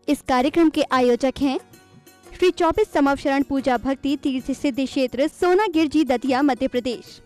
इस कार्यक्रम के आयोजक हैं श्री 24 समवशरण पूजा भक्ति तीर्थ सिद्धि क्षेत्र सोनागिरजी दतिया मध्य प्रदेश।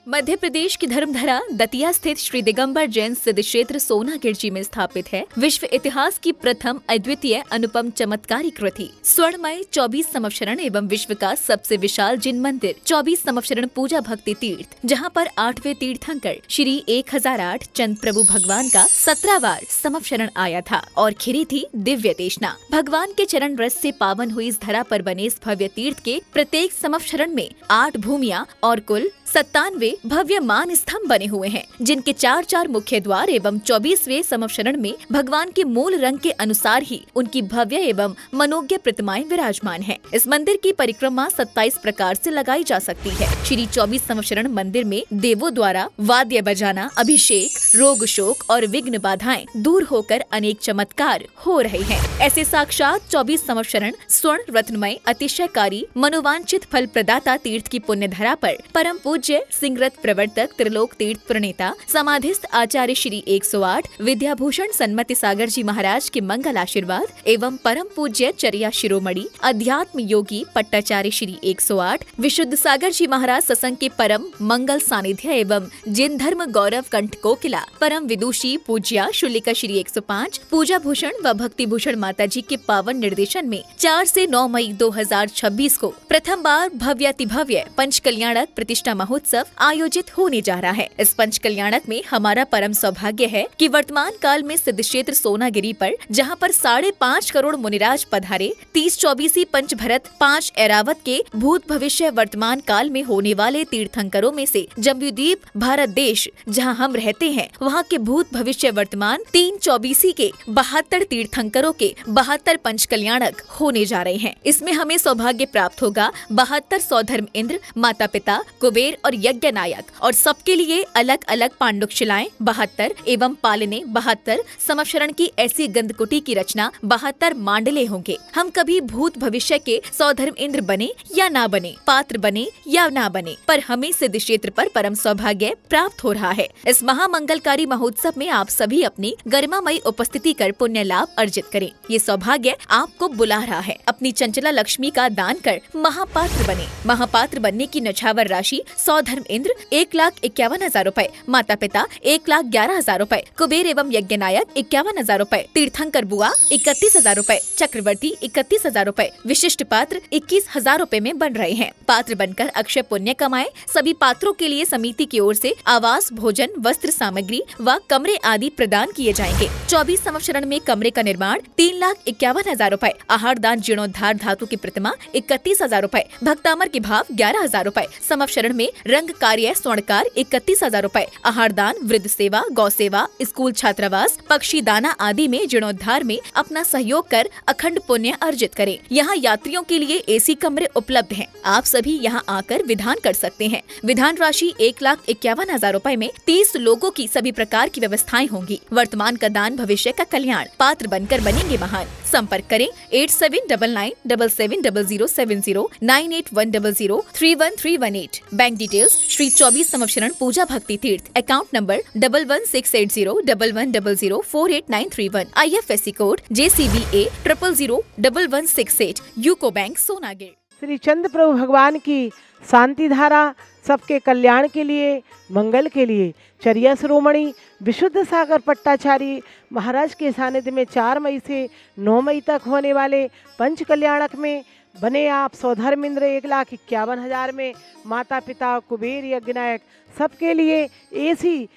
मध्य प्रदेश की धर्मधरा दतिया स्थित श्री दिगंबर जैन सिद्ध क्षेत्र सोनागिरजी में स्थापित है विश्व इतिहास की प्रथम अद्वितीय अनुपम चमत्कारी कृति स्वर्णमय 24 समवशरण एवं विश्व का सबसे विशाल जिन मंदिर 24 समवशरण पूजा भक्ति तीर्थ, जहां पर 8वें तीर्थंकर श्री 1008 चंद प्रभु भगवान का 17वार समवशरण आया था और खिरी थी दिव्य देशना। भगवान के चरण रस से पावन हुई इस धरा पर बने इस भव्य तीर्थ के प्रत्येक समवशरण में 8 भूमियां और कुल 97 भव्य मान स्तंभ बने हुए हैं, जिनके 4 मुख्य द्वार एवं 24वें समवशरण में भगवान के मूल रंग के अनुसार ही उनकी भव्य एवं मनोज्ञ प्रतिमाएं विराजमान हैं। इस मंदिर की परिक्रमा 27 प्रकार से लगाई जा सकती है। श्री 24 समवशरण मंदिर में देवों द्वारा वाद्य बजाना, अभिषेक, रोग शोक और विघ्न बाधाएं दूर होकर अनेक चमत्कार हो रहे हैं। ऐसे साक्षात 24 समवशरण स्वर्ण रत्नमय अतिशयकारी मनोवांछित फल प्रदाता तीर्थ की पुण्य धरा पर परम पूज्य सिंहरथ प्रवर्तक त्रिलोक तीर्थ प्रणेता समाधिस्थ आचार्य श्री 108 विद्याभूषण सन्मति सागर जी महाराज के मंगल आशीर्वाद एवं परम पूज्य चर्या शिरोमणि अध्यात्म योगी पट्टाचार्य श्री 108 विशुद्ध सागर जी महाराज सत्संग के परम मंगल सानिध्य एवं जिन धर्म गौरव कंठ कोकिला परम विदुषी पूज्या शुलिका श्री 105 पूजा भूषण व भक्ति भूषण माता जी के पावन निर्देशन में 4 से 9 मई 2026 को प्रथम बार भव्यातिभव्य पंच कल्याणक प्रतिष्ठा महोत्सव आयोजित होने जा रहा है। इस पंच कल्याणक में हमारा परम सौभाग्य है कि वर्तमान काल में सिद्ध क्षेत्र सोनागिरी पर जहां पर 5.5 करोड़ मुनिराज पधारे 30-24 पंच भरत 5 ऐरावत के भूत भविष्य वर्तमान काल में होने वाले तीर्थंकरों में से जम्बूद्वीप भारत देश जहां हम रहते हैं वहां के भूत भविष्य वर्तमान 3-24 के 72 तीर्थंकरों के 72 पंच कल्याणक होने जा रहे हैं। इसमें हमें सौभाग्य प्राप्त होगा 72 सौधर्म इंद्र, माता पिता, कुबेर और यज्ञ नायक और सबके लिए अलग अलग पांडुक शिलाएं 72 एवं पालने 72 समवशरण की ऐसी गंधकुटी की रचना 72 मांडले होंगे। हम कभी भूत भविष्य के सौधर्म इंद्र बने या ना बने, पात्र बने या ना बने, पर हमें सिद्ध क्षेत्र पर परम सौभाग्य प्राप्त हो रहा है। इस महामंगलकारी महोत्सव में आप सभी अपनी गरिमामयी उपस्थिति कर पुण्य लाभ अर्जित करें। ये सौभाग्य आपको बुला रहा है। अपनी चंचला लक्ष्मी का दान कर महापात्र बने। महापात्र बनने की नछावर राशि सौधर्म इंद्र 1,51,000 रूपए, माता पिता 1,11,000 रूपए, कुबेर एवं यज्ञ नायक 51,000 रूपए, तीर्थंकर बुआ 31,000 रूपए, चक्रवर्ती 31,000 रूपए, विशिष्ट पात्र 21,000 रूपए में बन रहे हैं। पात्र बनकर अक्षय पुण्य कमाए। सभी पात्रों के लिए समिति की ओर से आवास, भोजन, वस्त्र सामग्री व कमरे आदि प्रदान किए जाएंगे। 24 समवशरण में कमरे का निर्माण 3,51,000 रूपए, आहार दान जीर्णोद्धार धातु की प्रतिमा 31,000 रूपए, भक्तामर के भाव 11,000 रूपए, समवशरण में रंग कार्य स्वर्णकार 31,000 रूपए, आहार दान, वृद्ध सेवा, गौ सेवा, स्कूल छात्रावास, पक्षी दाना आदि में जीर्णोद्धार में अपना सहयोग कर अखंड पुण्य अर्जित करें। यहाँ यात्रियों के लिए एसी कमरे उपलब्ध हैं। आप सभी यहाँ आकर विधान कर सकते हैं। विधान राशि 1,51,000 रूपए में 30 लोगों की सभी प्रकार की व्यवस्थाएं होंगी। वर्तमान का दान भविष्य का कल्याण। पात्र बनकर बनेंगे महान। संपर्क करें 8799770070 9810031318। Bank details Shri 24 Samavsharan Puja Bhakti Tirth, account number 11680100048931, IFSC code JCBA 0001168, UCO bank Sonagir. Shri Chand Prabhu भगवान की शांति धारा सबके कल्याण के लिए, मंगल के लिए चर्या शिरोमणि विशुद्ध सागर पट्टाचार्य महाराज के सानिध्य में 4 मई से 9 मई तक होने वाले पंच कल्याणक में बने आप सौधर्म इंद्र 1,51,000 में, माता पिता, कुबेर, यज्ञ नायक सबके लिए एसी,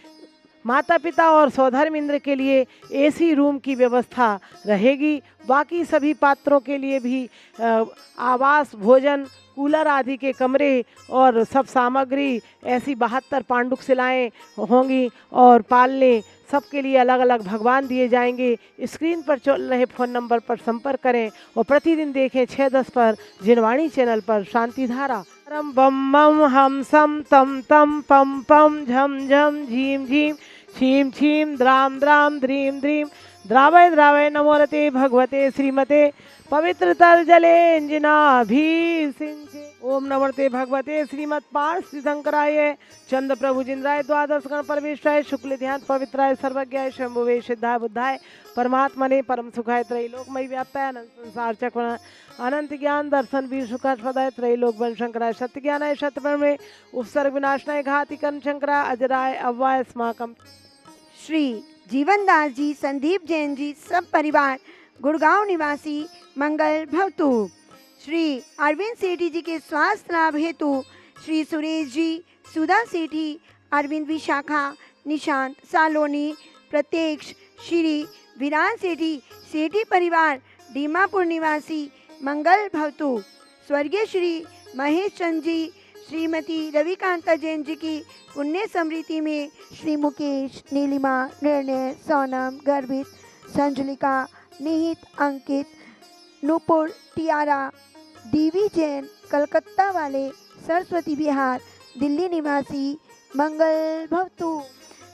माता पिता और सौधर्म इंद्र के लिए एसी रूम की व्यवस्था रहेगी। बाकी सभी पात्रों के लिए भी आवास, भोजन, कूलर आदि के कमरे और सब सामग्री ऐसी 72 पांडुक शिलाएँ होंगी और पालने सबके लिए अलग अलग भगवान दिए जाएंगे। स्क्रीन पर चल रहे फ़ोन नंबर पर संपर्क करें और प्रतिदिन देखें 6:10 पर जिनवाणी चैनल पर शांति धारा। रम बम बम हम सम तम तम पम पम झम झम झीम झीम छीम छीम द्राम द्राम द्रीम द्रीम द्रावय द्रावय नमोरते भगवते श्रीमते पवित्र तर्जलेंजिनाभिषिञ्चे। ओम नमोरते भगवते श्रीमत् पार्थिशंकराय चंद्र प्रभु जिंद्राय द्वादश गण परमेश्वराय शुक्ल ध्यान पवित्राय सर्वज्ञाय शंभुवे सिद्धाय बुद्धाय परमात्मने परम सुखाय त्रैलोकमयी व्याप्ताय अनंत संसार चक्र अनंत ज्ञान दर्शन वीर सुखास्पदाय त्रैलोक वन शंकराय सत्य ज्ञानाय शतप्रमे उपसर्ग विनाशनाय घाति कर्म शंकराय अजराय अव्वाय अस्माकं। श्री जीवनदास जी, संदीप जैन जी, सब परिवार गुड़गांव निवासी मंगल भवतु। श्री अरविंद सेठी जी के स्वास्थ्य लाभ हेतु श्री सुरेश जी, सुधा सेठी, अरविंद विशाखा, निशांत सालोनी, प्रत्यक्ष, श्री विरान सेठी, सेठी परिवार दीमापुर निवासी मंगल भवतु। स्वर्गीय श्री महेश चंद जी, श्रीमती रविकांता जैन जी की पुण्य स्मृति में श्री मुकेश, नीलिमा, निर्णय, सोनम, गर्भित, संजुलिका, निहित, अंकित, नूपुर, टियारा, डीवी जैन, कलकत्ता वाले, सरस्वती विहार, दिल्ली निवासी मंगल भवतु।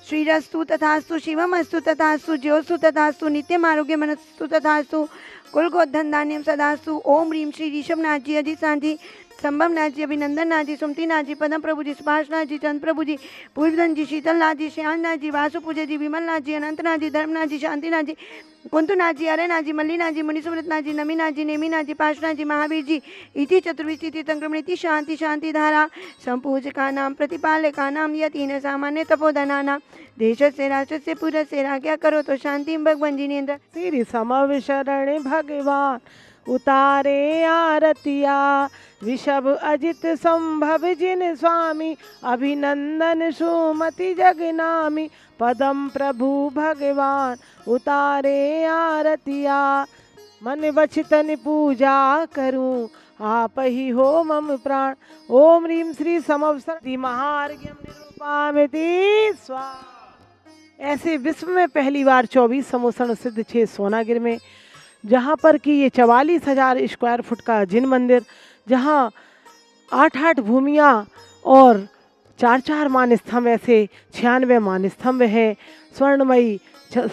श्रीरस्तु तथास्तु, शिवमस्तु तथास्तु, ज्योस्तु तथास्तु, नित्यम आरोग्य मनस्तु तथास्तु, कुलगोधन धान्यम सदास्तु। ओम ह्रीम श्री ऋषभनाथ जी, अजित जी, संभव नाथ जी, अभिनंदन नाथ जी, सुमति नाथ जी, पदम प्रभु जी, सुभाष नाथ जी, चंद प्रभु जी, पूर्वधन जी, शीतल नाथ जी, श्याम नाथ जी, वासु पूजा जी, विमल नाथ जी, अनंत नाथ जी, धर्मनाथ जी, शांति नाथ जी, कुंतु नाथ जी, अरे नाथ जी, मल्ली नाथ जी, मुनिसुव्रत नाथ जी, नमी नाथ जी, नेमी नाथ जी, पाश नाथ जी, महावीर जी, इति चतुर्विश तिथि संक्रमण इति शांति शांति धारा संपूजका नाम प्रतिपालका नाम यतीन सामान्य तपोधना नाम देशस्य राष्ट्रस्य पुरस्य राज्ञा करो तो शांति भगवान जिनेन्द्र। श्री समविशरणे भगवान उतारे आरतिया विषभ अजित संभव जिन स्वामी अभिनंदन सुमति जगनामी पदम प्रभु भगवान उतारे आरतिया मन वचन पूजा करूं आप ही हो मम प्राण। ओम ह्रीम श्री समवसर महार्घ्यम निरूपामिति स्वाहा। ऐसे विश्व में पहली बार 24 समोसण सिद्ध 6 सोनागिर में, जहाँ पर कि ये 44,000 स्क्वायर फुट का जिन मंदिर, जहाँ 8-8 भूमियाँ और 4-4 मानस्तंभ, ऐसे 96 मानस्तंभ हैं। स्वर्णमयी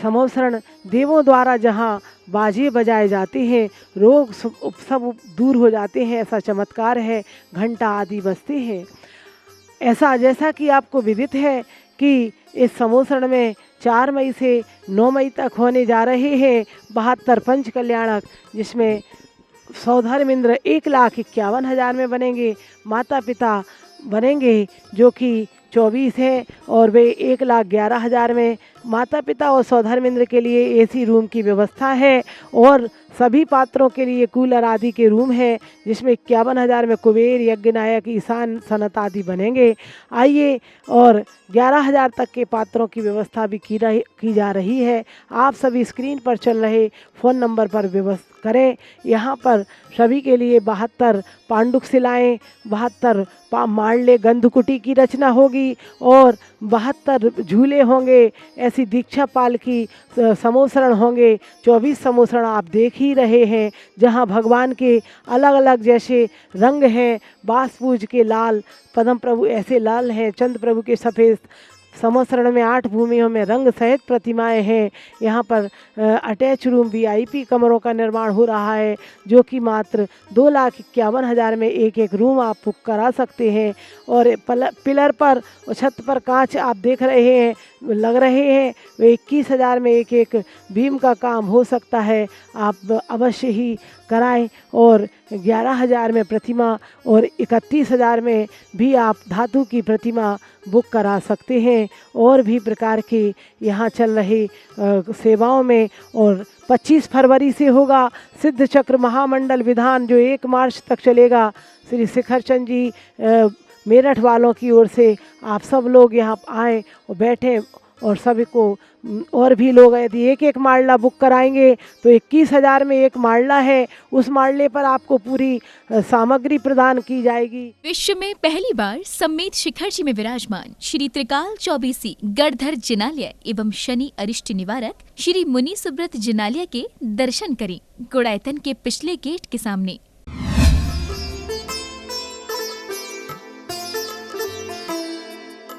समोसरण देवों द्वारा जहाँ बाजे बजाए जाते हैं, रोग सब दूर हो जाते हैं, ऐसा चमत्कार है। घंटा आदि बजते हैं। ऐसा जैसा कि आपको विदित है कि इस समोसरण में 4 मई से 9 मई तक होने जा रहे हैं 72 पंच कल्याणक, जिसमें सौधर्मेंद्र 1,51,000 में बनेंगे। माता पिता बनेंगे जो कि 24 है और वे 1,11,000 में। माता पिता और सौधर्मेंद्र के लिए एसी रूम की व्यवस्था है और सभी पात्रों के लिए कूलर आदि के रूम है, जिसमें 51,000 में कुबेर, यज्ञनायक, ईशान, सनत आदि बनेंगे। आइए, और 11,000 तक के पात्रों की व्यवस्था भी की जा रही है। आप सभी स्क्रीन पर चल रहे फ़ोन नंबर पर व्यवस्था करें। यहाँ पर सभी के लिए 72 पांडुक शिलाएँ, 72 मांडले गंधकुटी की रचना होगी और 72 झूले होंगे। ऐसी दीक्षा पाल की समोसरण होंगे। 24 समोसरण आप देख ही रहे हैं, जहाँ भगवान के अलग अलग जैसे रंग हैं। बासपूज के लाल, पदम प्रभु ऐसे लाल हैं, चंद प्रभु के सफ़ेद। समोसरण में 8 भूमियों में रंग सहित प्रतिमाएं हैं। यहाँ पर अटैच रूम VIP कमरों का निर्माण हो रहा है, जो कि मात्र 2,51,000 में एक रूम आप बुक करा सकते हैं। और पिलर पर और छत पर कांच आप देख रहे हैं, लग रहे हैं, वे 21,000 में एक बीम का काम हो सकता है। आप अवश्य ही कराएं। और 11,000 में प्रतिमा और 31,000 में भी आप धातु की प्रतिमा बुक करा सकते हैं। और भी प्रकार के यहाँ चल रहे सेवाओं में। और 25 फरवरी से होगा सिद्ध चक्र महामंडल विधान, जो 1 मार्च तक चलेगा। श्री शिखर चंद जी मेरठ वालों की ओर से आप सब लोग यहाँ आएँ और बैठें, और सभी को और भी लोग यदि एक माडला बुक कराएंगे तो 21,000 में एक माडला है। उस माडले पर आपको पूरी सामग्री प्रदान की जाएगी। विश्व में पहली बार सम्मेत शिखर जी में विराजमान श्री त्रिकाल चौबीसी गढ़धर जिनालय एवं शनि अरिष्ट निवारक श्री मुनि सुब्रत जिनालय के दर्शन करें। गुड़ायतन के पिछले गेट के सामने